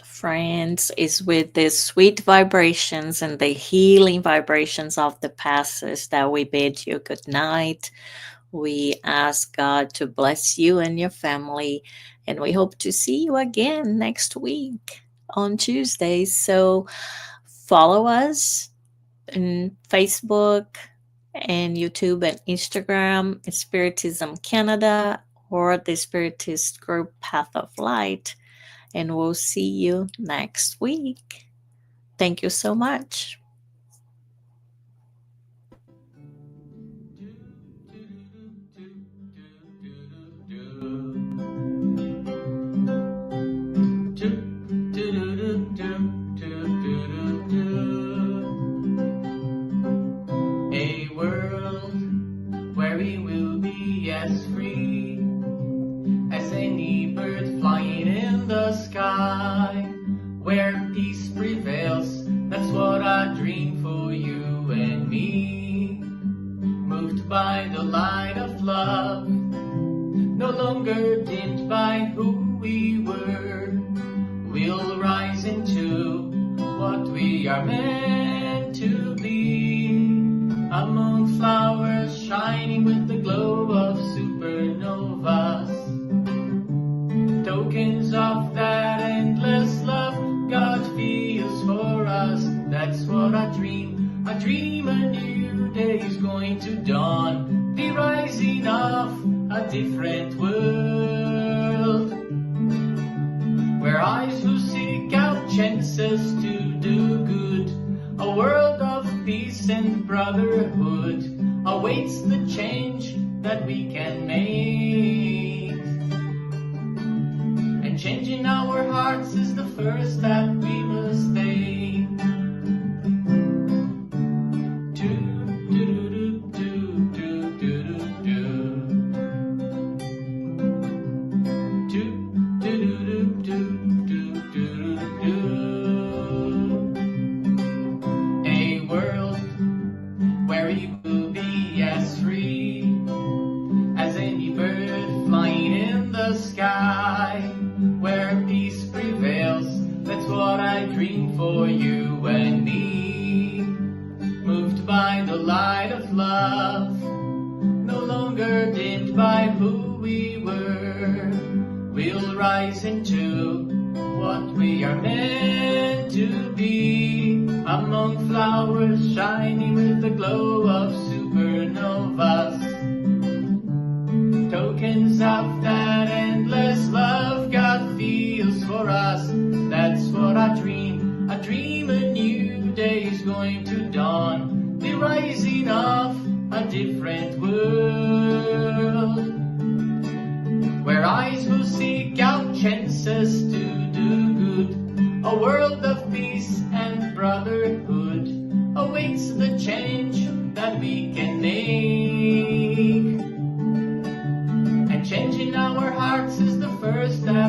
Friends, is with the sweet vibrations and the healing vibrations of the passage that we bid you good night. We ask God to bless you and your family, and we hope to see you again next week on Tuesday. So follow us on Facebook and YouTube and Instagram, Spiritism Canada, or the Spiritist group Path of Light. And we'll see you next week. Thank you so much. sky, where peace prevails. That's what I dream for you and me. Moved by the light of love, no longer dimmed by who we were. We'll rise into what we are meant to be. Among flowers shining with the glow of supernovas, tokens of that endless love God feels for us. That's what I dream. I dream a new day is going to dawn, the rising of a different world, where eyes who seek out chances to do good, a world of peace and brotherhood awaits the change that we can make. And changing our hearts is the first step we must take. A world where you will be as free as any bird flying in the sky, where peace prevails. That's what I dream for you and me. Moved by the light of love, no longer dimmed by who we were. We'll rise into what we are meant to be. Among flowers shining with the glow of supernovas, tokens of that endless love God feels for us. That's what I dream. I dream a new day is going to dawn, the rising of a different world, where eyes will seek out chances to do good, a world of peace and brotherhood awaits the change that we can make. And changing our hearts is the first step